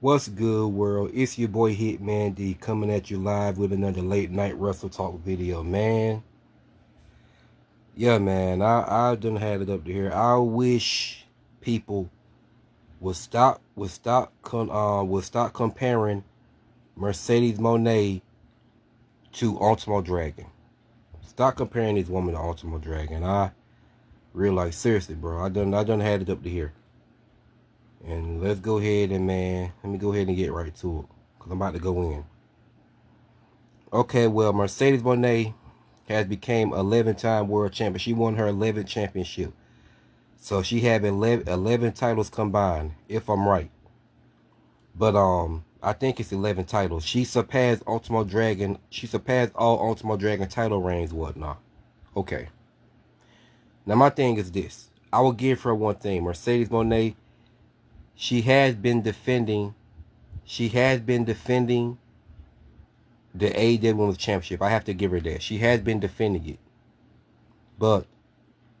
What's good, world? It's your boy Hitman D coming at you live with another late night Wrestle Talk video, man. Yeah, man, I done had it up to here. I wish people would stop comparing Mercedes Mone to Ultimo Dragon. Stop comparing this woman to Ultimo Dragon. I realize seriously, bro. I done had it up to here. And let's go ahead and let me go ahead and get right to it, cause I'm about to go in. Okay, well, Mercedes Mone has became 11-time world champion. She won her 11th championship. So she have 11 titles combined, if I'm right. But I think it's 11 titles. She surpassed Ultimo Dragon. She surpassed all Ultimo Dragon title reigns, whatnot. Okay. Now my thing is this. I will give her one thing. Mercedes Mone, she has been defending the AEW Women's Championship. I have to give her that. She has been defending it. But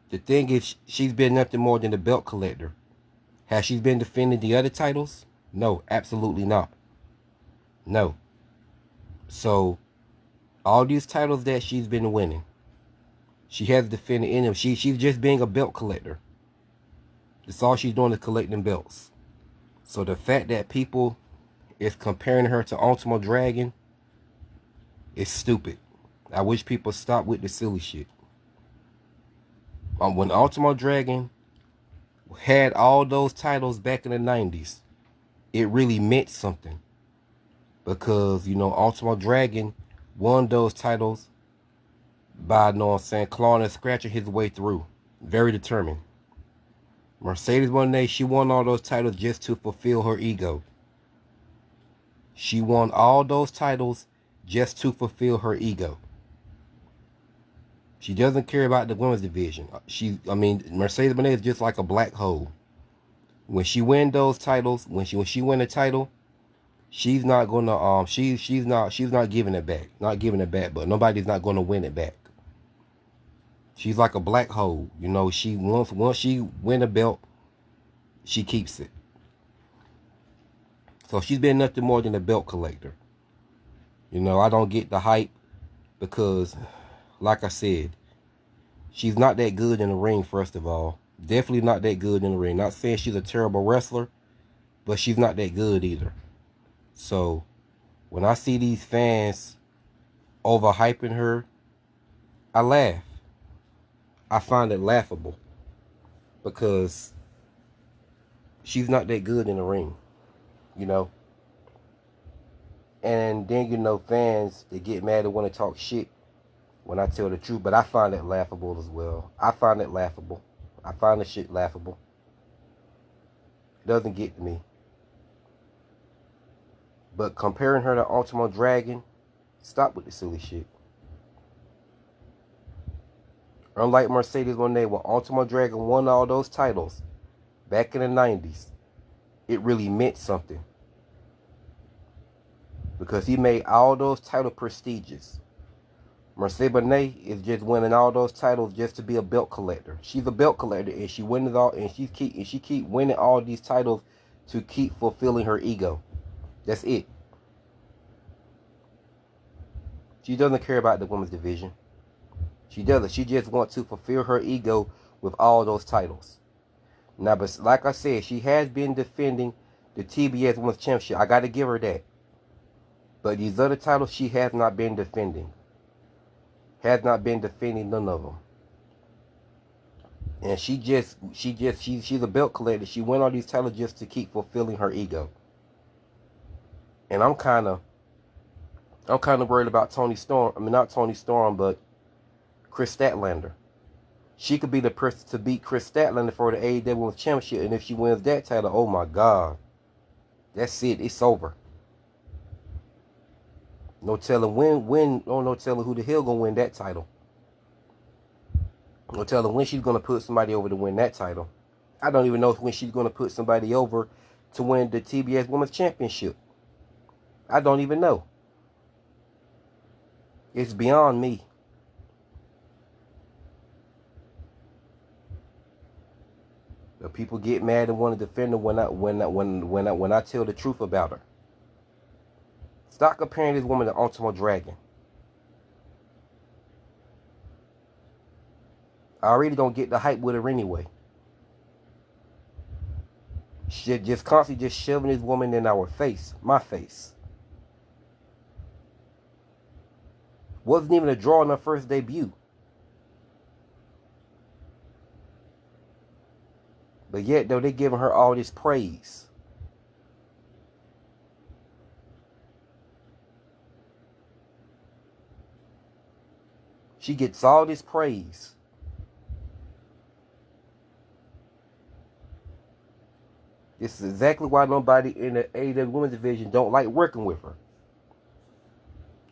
the thing is, she's been nothing more than a belt collector. Has she been defending the other titles? No, absolutely not. No. So, all these titles that she's been winning, she has defended any of them. She's just being a belt collector. That's all she's doing is collecting belts. So the fact that people is comparing her to Ultimo Dragon is stupid. I wish people stop with the silly shit. When Ultimo Dragon had all those titles back in the 90s, it really meant something. Because, Ultimo Dragon won those titles by, clawing and scratching his way through. Very determined. Mercedes Moné, she won all those titles just to fulfill her ego. She won all those titles just to fulfill her ego. She doesn't care about the women's division. Mercedes Moné is just like a black hole. When she win those titles, when she win a title, she's not gonna she's not giving it back. Not giving it back, but nobody's not gonna win it back. She's like a black hole. She once she win a belt, she keeps it. So she's been nothing more than a belt collector. I don't get the hype because, like I said, she's not that good in the ring, first of all. Definitely not that good in the ring. Not saying she's a terrible wrestler, but she's not that good either. So when I see these fans overhyping her, I laugh. I find it laughable because she's not that good in the ring, And then, fans, they get mad and want to talk shit when I tell the truth, but I find it laughable as well. I find it laughable. I find the shit laughable. It doesn't get to me. But comparing her to Ultimo Dragon, stop with the silly shit. Unlike Mercedes Moné, when Ultimo Dragon won all those titles back in the 90s, it really meant something. Because he made all those titles prestigious. Mercedes Moné is just winning all those titles just to be a belt collector. She's a belt collector, and she wins all, and she keep winning all these titles to keep fulfilling her ego. That's it. She doesn't care about the women's division. She doesn't. She just wants to fulfill her ego with all those titles. Now, but like I said, she has been defending the TBS Women's Championship. I got to give her that. But these other titles, she has not been defending. Has not been defending none of them. And she's a belt collector. She won all these titles just to keep fulfilling her ego. And I'm kind of worried about Toni Storm. I mean, not Toni Storm, but Chris Statlander. She could be the person to beat Chris Statlander for the AEW Women's Championship, and if she wins that title, oh my God, that's it. It's over. No telling no telling who the hell gonna win that title. No telling when she's gonna put somebody over to win that title. I don't even know when she's gonna put somebody over to win the TBS Women's Championship. I don't even know. It's beyond me. But people get mad and want to defend her when I tell the truth about her. Stop comparing this woman to Ultimo Dragon. I already don't get the hype with her anyway. She just constantly just shoving this woman in our face, my face. Wasn't even a draw on her first debut. But yet, though, they giving her all this praise. She gets all this praise. This is exactly why nobody in the AEW Women's Division don't like working with her.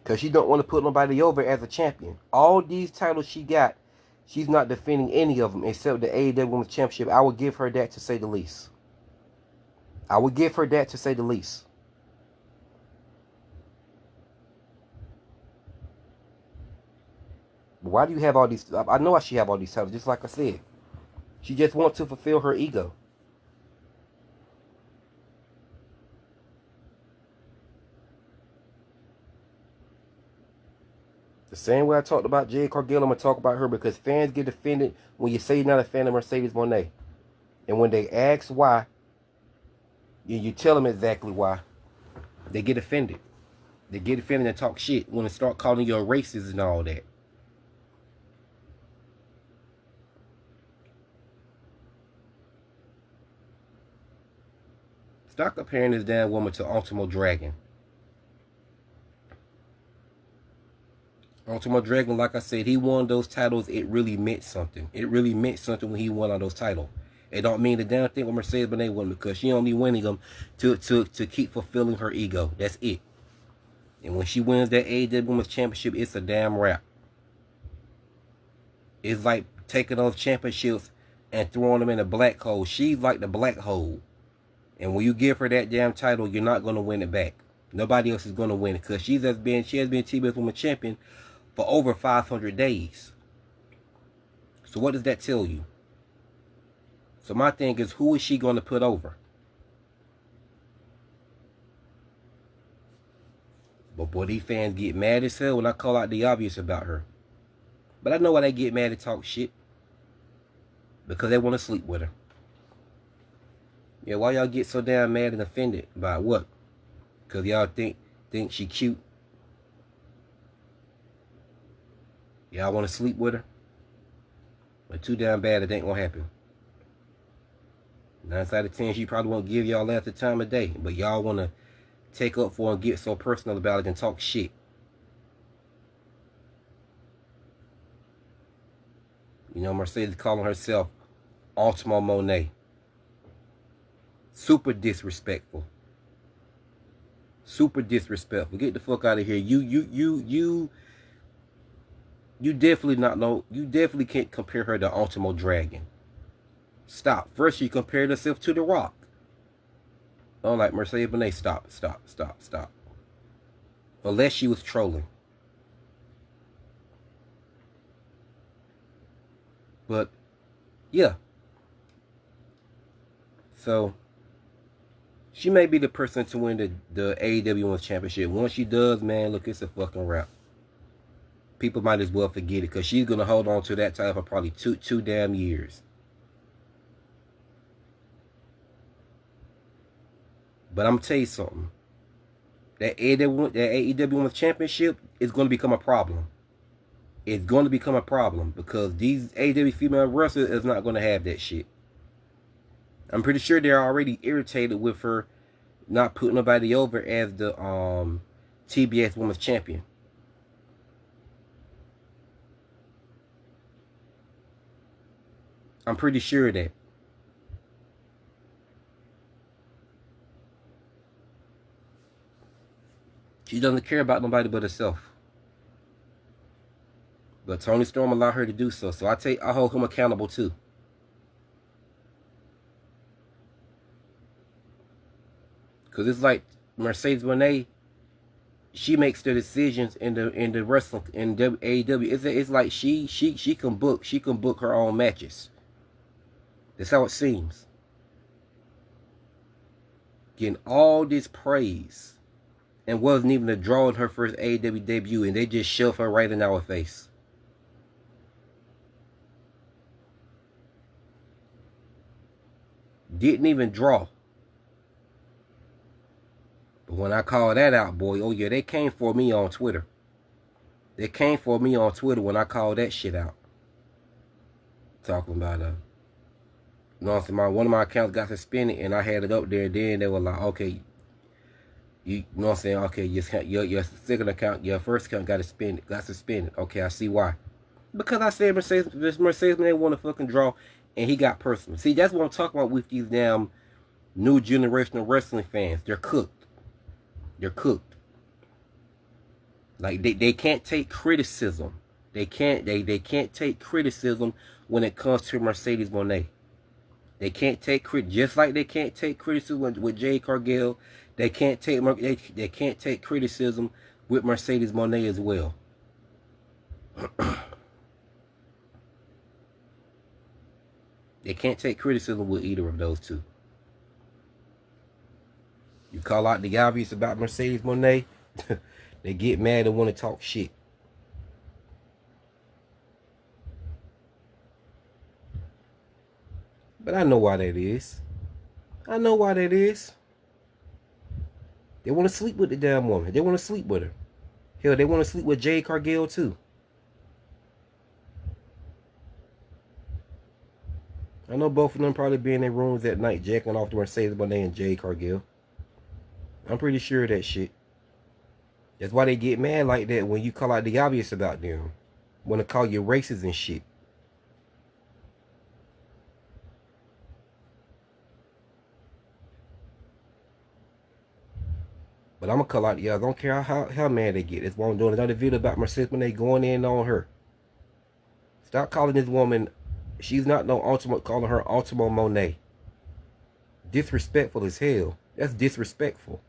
Because she don't want to put nobody over as a champion. All these titles she got, she's not defending any of them except the AEW Women's Championship. I would give her that, to say the least. I would give her that, to say the least. But why do you have all these? I know why she have all these titles, just like I said. She just wants to fulfill her ego. The same way I talked about Jade Cargill, I'm going to talk about her, because fans get offended when you say you're not a fan of Mercedes Mone. And when they ask why, you tell them exactly why, they get offended. They get offended and talk shit when they start calling you a racist and all that. Stop comparing this damn woman to Ultimo Dragon. Ultimo Dragon, like I said, he won those titles. It really meant something. It really meant something when he won all those titles. It don't mean the damn thing with Mercedes Mone won, because she only winning them to keep fulfilling her ego. That's it. And when she wins that AEW Women's Championship, it's a damn wrap. It's like taking those championships and throwing them in a black hole. She's like the black hole. And when you give her that damn title, you're not going to win it back. Nobody else is going to win it, because she has been TBS Women's Champion for over 500 days. So what does that tell you? So my thing is, who is she going to put over? But boy, these fans get mad as hell when I call out the obvious about her. But I know why they get mad and talk shit. Because they want to sleep with her. Yeah, why y'all get so damn mad and offended by what? Because y'all think she cute? Y'all want to sleep with her? But too damn bad, it ain't going to happen. 9 out of 10, she probably won't give y'all that the time of day. But y'all want to take up for and get so personal about it and talk shit. You know, Mercedes calling herself Ultimo Mone. Super disrespectful. Super disrespectful. Get the fuck out of here. You definitely not know. You definitely can't compare her to Ultimo Dragon. Stop. First, she compared herself to The Rock. Oh, like Mercedes Mone. Stop. Unless she was trolling. But, yeah. So, she may be the person to win the AEW Women's Championship. Once she does, man, look, it's a fucking wrap. People might as well forget it, because she's going to hold on to that title for probably two damn years. But I'm going to tell you something. That AEW Women's Championship is going to become a problem. It's going to become a problem, because these AEW female wrestlers is not going to have that shit. I'm pretty sure they're already irritated with her not putting nobody over as the TBS Women's Champion. I'm pretty sure of that. She doesn't care about nobody but herself. But Tony Storm allowed her to do so. So I hold him accountable too. Because it's like Mercedes Mone, she makes the decisions in the wrestling in AEW. It's like she can book her own matches. That's how it seems. getting all this praise, and wasn't even a draw in her first AEW debut, and they just shoved her right in our face. Didn't even draw. But when I call that out, boy, oh yeah, they came for me on Twitter. They came for me on Twitter when I called that shit out. Talking about you know what I'm saying? One of my accounts got suspended, and I had it up there. Then they were like, okay, you know what I'm saying? Okay, your second account, your first account got suspended. Okay, I see why. Because I said Mercedes man want to fucking draw, and he got personal. See, that's what I'm talking about with these damn new generational wrestling fans. They're cooked. They're cooked. Like they can't take criticism. They can't take criticism when it comes to Mercedes Moné. They can't take just like they can't take criticism with Jade Cargill. They can't take criticism with Mercedes Moné as well. They can't take criticism with either of those two. You call out the obvious about Mercedes Moné, they get mad and want to talk shit. But I know why that is. I know why that is. They want to sleep with the damn woman. They want to sleep with her. Hell, they want to sleep with Jade Cargill too. I know both of them probably be in their rooms at night jacking off to Mercedes Moné and Jade Cargill. I'm pretty sure of that shit. That's why they get mad like that when you call out the obvious about them. Want to call you racist and shit. But I'm going to call out y'all. I don't care how mad they get. That's why I'm doing another video about Mercedes Moné going in on her. Stop calling this woman. She's not no Ultimo. Calling her Ultimo Moné. Disrespectful as hell. That's disrespectful.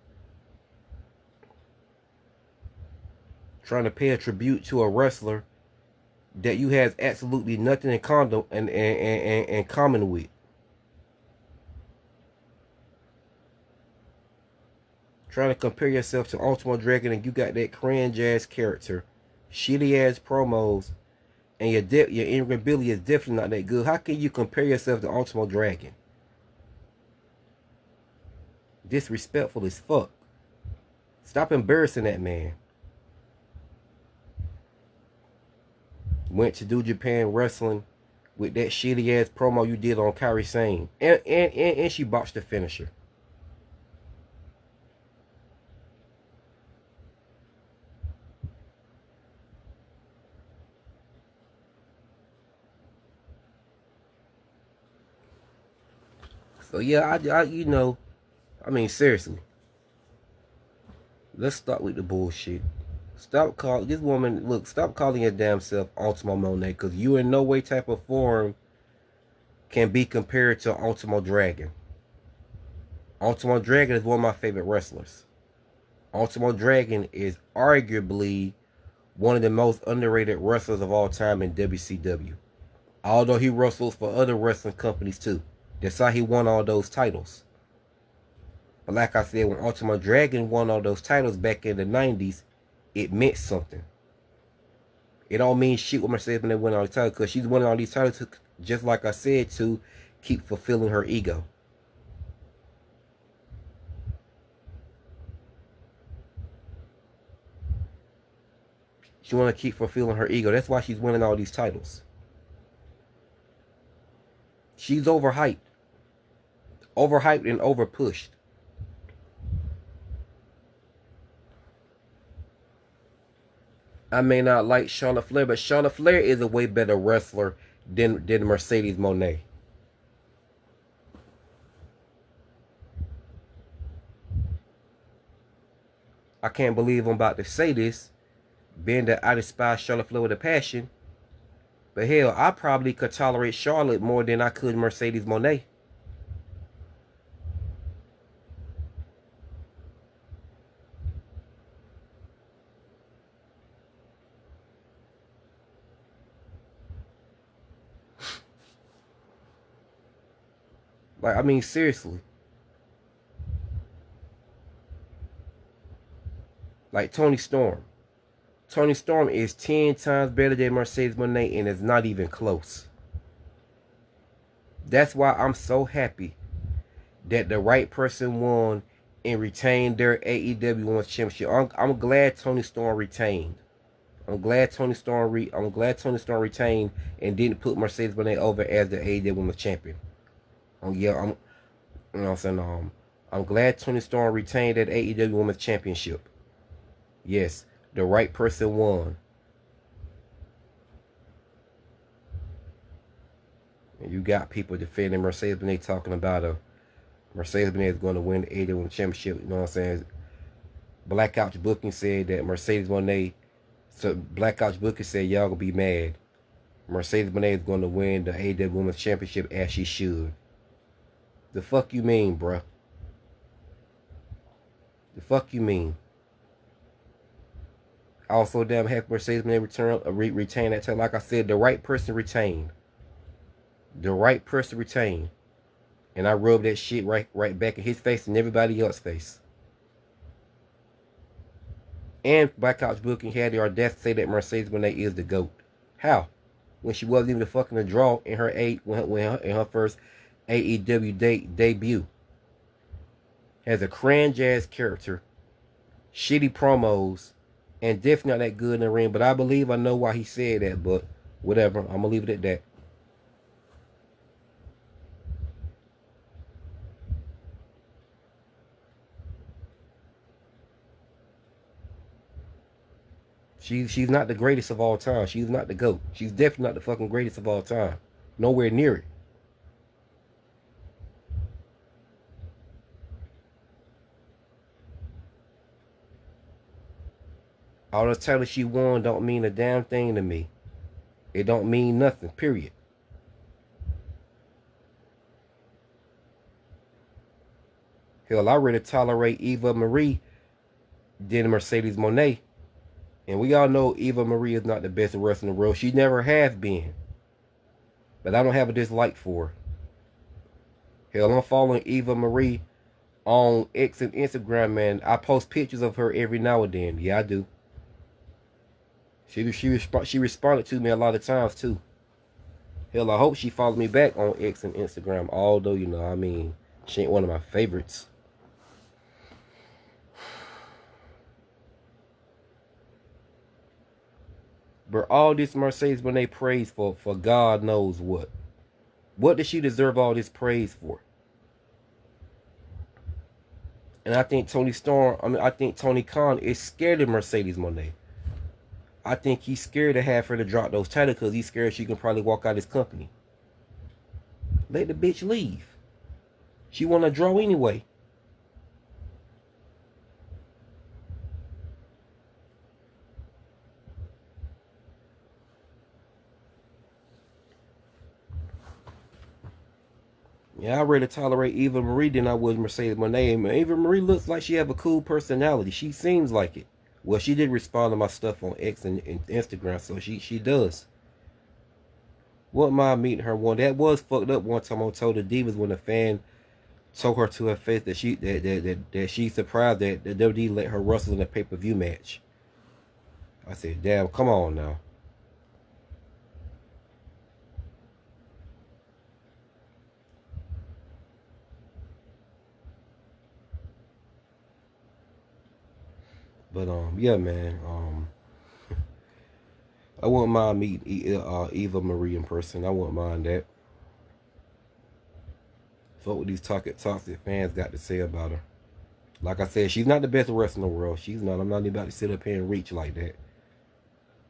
Trying to pay a tribute to a wrestler that you has absolutely nothing in common with. Trying to compare yourself to Ultimo Dragon and you got that cringe ass character, shitty ass promos, and your in-ring ability is definitely not that good. How can you compare yourself to Ultimo Dragon? Disrespectful as fuck. Stop embarrassing that man. Went to do Japan Wrestling with that shitty ass promo you did on Kairi Sane. And she botched the finisher. So yeah, I mean seriously. Let's start with the bullshit. Stop calling this woman. Look, stop calling your damn self Ultimo Moné, because you in no way, type, of form can be compared to Ultimo Dragon. Ultimo Dragon is one of my favorite wrestlers. Ultimo Dragon is arguably one of the most underrated wrestlers of all time in WCW. Although he wrestles for other wrestling companies too. That's how he won all those titles. But like I said, when Ultimo Dragon won all those titles back in the 90s, it meant something. It don't mean shit when Mercedes Moné win all the titles, because she's winning all these titles, just like I said, to keep fulfilling her ego. She want to keep fulfilling her ego. That's why she's winning all these titles. She's overhyped. Overhyped and overpushed. I may not like Charlotte Flair, but Charlotte Flair is a way better wrestler than Mercedes Moné. I can't believe I'm about to say this, being that I despise Charlotte Flair with a passion. But hell, I probably could tolerate Charlotte more than I could Mercedes Moné. Like, I mean, seriously. Like Tony Storm. Tony Storm is 10 times better than Mercedes Moné, and it's not even close. That's why I'm so happy that the right person won and retained their AEW Women's Championship. I'm glad Tony Storm retained. I'm glad Tony Storm retained and didn't put Mercedes Moné over as the AEW Women's Champion. Yeah, you know what I'm saying. I'm glad Tony Storm retained that AEW Women's Championship. Yes, the right person won. And you got people defending Mercedes Moné talking about Mercedes Moné is going to win the AEW Women's Championship. You know what I'm saying? Blackout Booking said that Mercedes Moné. So Blackout Booking said y'all gonna be mad. Mercedes Moné is going to win the AEW Women's Championship as she should. The fuck you mean, bruh? The fuck you mean? Also, damn happy Mercedes Moné retain that title. Like I said, the right person retained. The right person retained. And I rubbed that shit right back in his face and everybody else's face. And Blackout Booking had the audacity to say that Mercedes Moné is the GOAT. How? When she wasn't even fucking a draw in her in her first AEW debut. Has a cringe ass character, shitty promos, and definitely not that good in the ring. But I believe I know why he said that. But whatever, I'm gonna leave it at that. She's not the greatest of all time. She's not the GOAT. She's definitely not the fucking greatest of all time. Nowhere near it. All the titles she won don't mean a damn thing to me. It don't mean nothing, period. Hell, I rather tolerate Eva Marie than Mercedes Moné. And we all know Eva Marie is not the best wrestler in the world. She never has been. But I don't have a dislike for her. Hell, I'm following Eva Marie on X and Instagram, man. I post pictures of her every now and then. Yeah, I do. She responded to me a lot of times, too. Hell, I hope she followed me back on X and Instagram. Although, you know, I mean, she ain't one of my favorites. But all this Mercedes Moné praise for God knows what. What does she deserve all this praise for? And I think I think Tony Khan is scared of Mercedes Moné. I think he's scared to have her to drop those titles because he's scared she can probably walk out his company. Let the bitch leave. She want to draw anyway. Yeah, I'd rather tolerate Eva Marie than I would Mercedes Moné. Eva Marie looks like she have a cool personality. She seems like it. Well, she did respond to my stuff on X and Instagram, so she does. Wouldn't mind meeting her one. That was fucked up one time on Total Divas when a fan told her to her face that she's surprised that the WWE let her wrestle in a pay-per-view match. I said, damn, come on now. But yeah, man. I wouldn't mind meeting Eva Marie in person. I wouldn't mind that. Fuck what these toxic fans got to say about her. Like I said, she's not the best wrestler in the world. She's not. I'm not even about to sit up here and reach like that.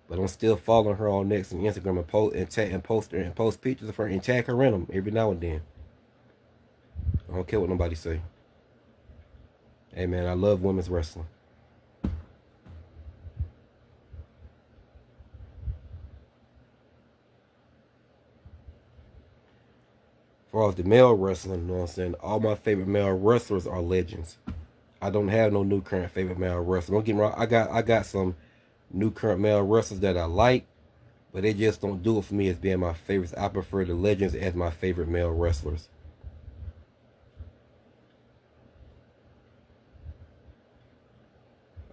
But I'm still following her on Next and Instagram and post pictures of her and tag her in them every now and then. I don't care what nobody say. Hey man, I love women's wrestling. As far as the male wrestling, you know what I'm saying? All my favorite male wrestlers are legends. I don't have no new current favorite male wrestlers. Don't get me wrong, I got some new current male wrestlers that I like, but they just don't do it for me as being my favorites. I prefer the legends as my favorite male wrestlers.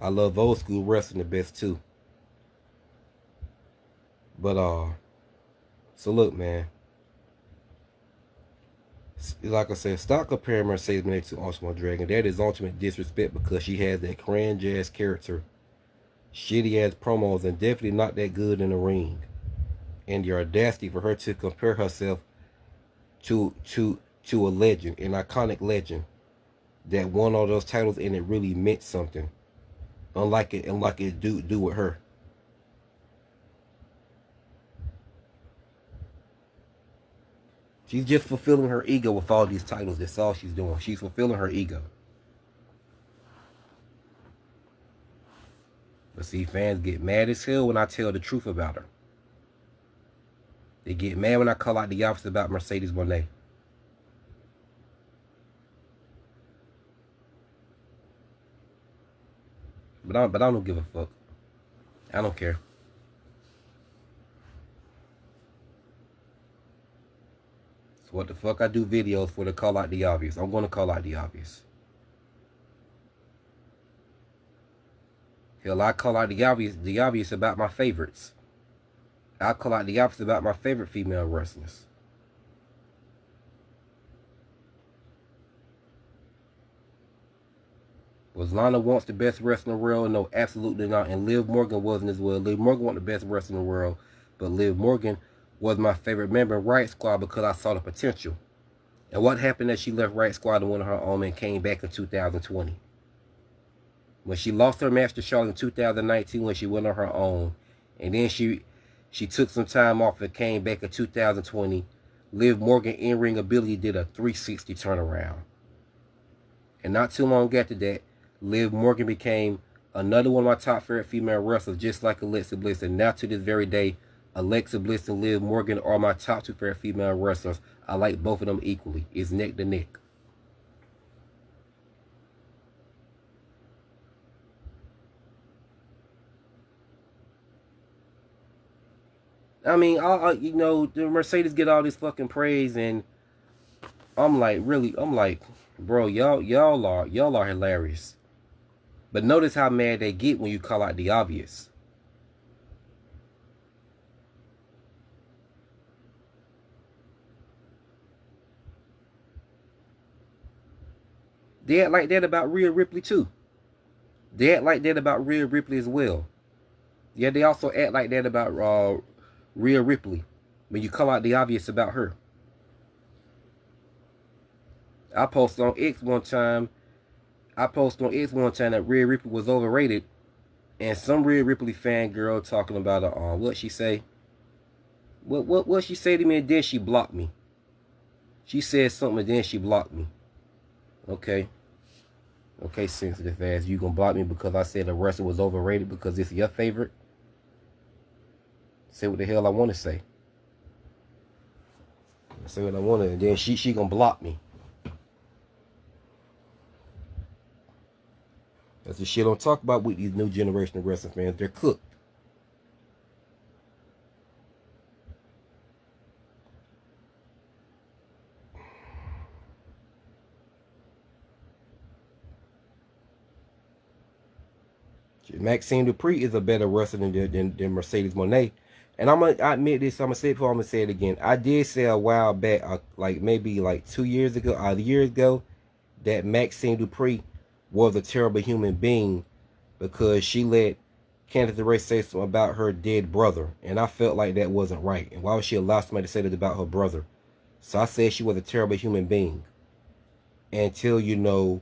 I love old school wrestling the best too. But so look, man. Like I said, stop comparing Mercedes Moné to Ultimo Dragon. That is ultimate disrespect because she has that cringe ass character, shitty ass promos, and definitely not that good in the ring. And the audacity for her to compare herself to a legend, an iconic legend that won all those titles and it really meant something. Unlike it do with her. She's just fulfilling her ego with all these titles. That's all she's doing. She's fulfilling her ego. But see, fans get mad as hell when I tell the truth about her. They get mad when I call out the opposite about Mercedes Moné. But I don't give a fuck. I don't care. So what the fuck I do videos for to call out the obvious. I'm going to call out the obvious. Hell, I call out the obvious about my favorites. I call out the opposite about my favorite female wrestlers. Was Lana wants the best wrestler in the world? No, absolutely not. And Liv Morgan wasn't as well. Liv Morgan wanted the best wrestler in the world, but Liv Morgan was my favorite member of Riot Squad because I saw the potential. And what happened that she left Riot Squad and went on her own and came back in 2020? When she lost her match to Charlotte in 2019 when she went on her own, and then she took some time off and came back in 2020, Liv Morgan in-ring ability did a 360 turnaround. And not too long after that, Liv Morgan became another one of my top favorite female wrestlers, just like Alexa Bliss. And now to this very day, Alexa Bliss and Liv Morgan are my top two favorite female wrestlers. I like both of them equally. It's neck to neck. I mean, you know, the Mercedes get all this fucking praise, and I'm like, really, bro, y'all are hilarious. But notice how mad they get when you call out the obvious. They act like that about Rhea Ripley too. They act like that about Rhea Ripley as well. Yeah, they also act like that about Rhea Ripley when you call out the obvious about her. I posted on X one time that Rhea Ripley was overrated, and some Rhea Ripley fan girl talking about what she say. What she say to me, and then she blocked me. She said something and then she blocked me. Okay, sensitive ass, you gonna block me because I said the wrestler was overrated because it's your favorite? Say what the hell I want to say. Say what I want to, and then she gonna block me. That's the shit I don't talk about with these new generation of wrestling fans. They're cooked. Maxine Dupree is a better wrestler than Mercedes Moné. And I admit this, I'm going to say it before I'm going to say it again. I did say a while back, like maybe like 2 years ago, a year ago, that Maxine Dupree was a terrible human being because she let Candice LeRae say something about her dead brother. And I felt like that wasn't right. And why would she allow somebody to say that about her brother? So I said she was a terrible human being. Until, you know,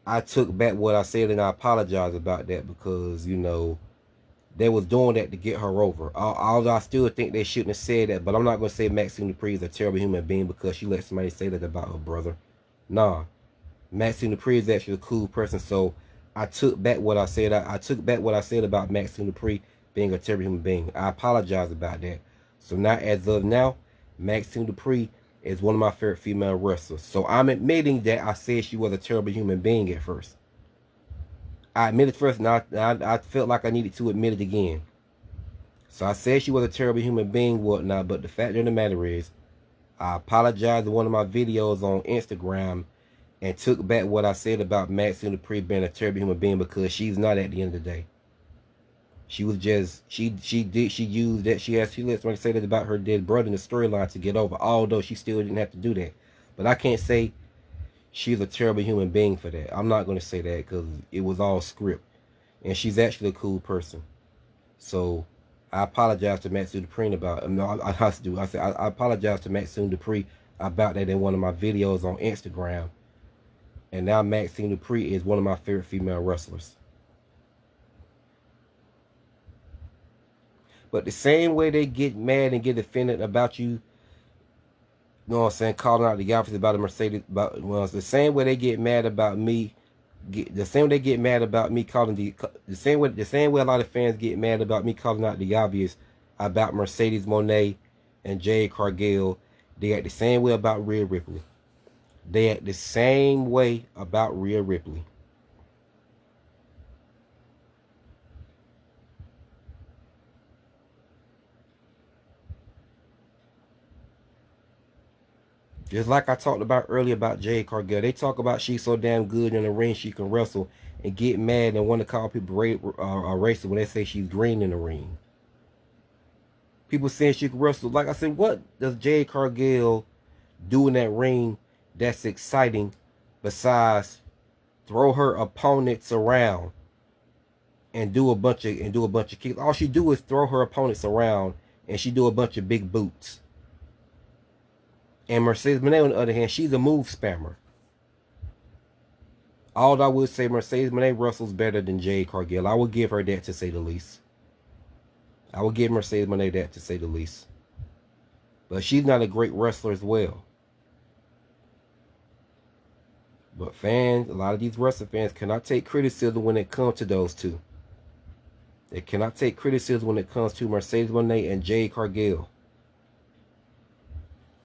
I took back what I said and I apologize about that because, you know, they was doing that to get her over. Although I still think they shouldn't have said that, but I'm not going to say Maxine Dupree is a terrible human being because she let somebody say that about her brother. Nah. Maxine Dupree is actually a cool person, so I took back what I said. I took back what I said about Maxine Dupree being a terrible human being. I apologize about that. So now, as of now, Maxine Dupree is one of my favorite female wrestlers. So I'm admitting that I said she was a terrible human being at first. I admitted first, and I felt like I needed to admit it again. So I said she was a terrible human being, whatnot, but the fact of the matter is, I apologized in one of my videos on Instagram, and took back what I said about Maxine Dupree being a terrible human being, because she's not at the end of the day. She was just she used that she let somebody say that about her dead brother in the storyline to get over, although she still didn't have to do that. But I can't say she's a terrible human being for that. I'm not going to say that because it was all script, and she's actually a cool person. So I apologize to Maxine Dupree about. No, I have to do. I said I apologize to Maxine Dupree about that in one of my videos on Instagram. And now Maxine Dupree is one of my favorite female wrestlers. But the same way they get mad and get offended about you, you know what I'm saying, calling out the office about a Mercedes, well, it's the same way they get mad about me, the same way they get mad about me calling the same way a lot of fans get mad about me calling out the obvious about Mercedes Mone and Jade Cargill. They act the same way about Rhea Ripley. They act the same way about Rhea Ripley. Just like I talked about earlier about Jade Cargill. They talk about she's so damn good in the ring she can wrestle, and get mad and want to call people racist when they say she's green in the ring. People saying she can wrestle. Like I said, what does Jade Cargill do in that ring that's exciting besides throw her opponents around and do a bunch of kicks? All she do is throw her opponents around, and she do a bunch of big boots. And Mercedes Moné, on the other hand, she's a move spammer. All I would say, Mercedes Moné wrestles better than Jade Cargill. I would give her that, to say the least. I would give Mercedes Moné that, to say the least. But she's not a great wrestler as well. But fans, a lot of these wrestling fans cannot take criticism when it comes to those two. They cannot take criticism when it comes to Mercedes Moné and Jade Cargill.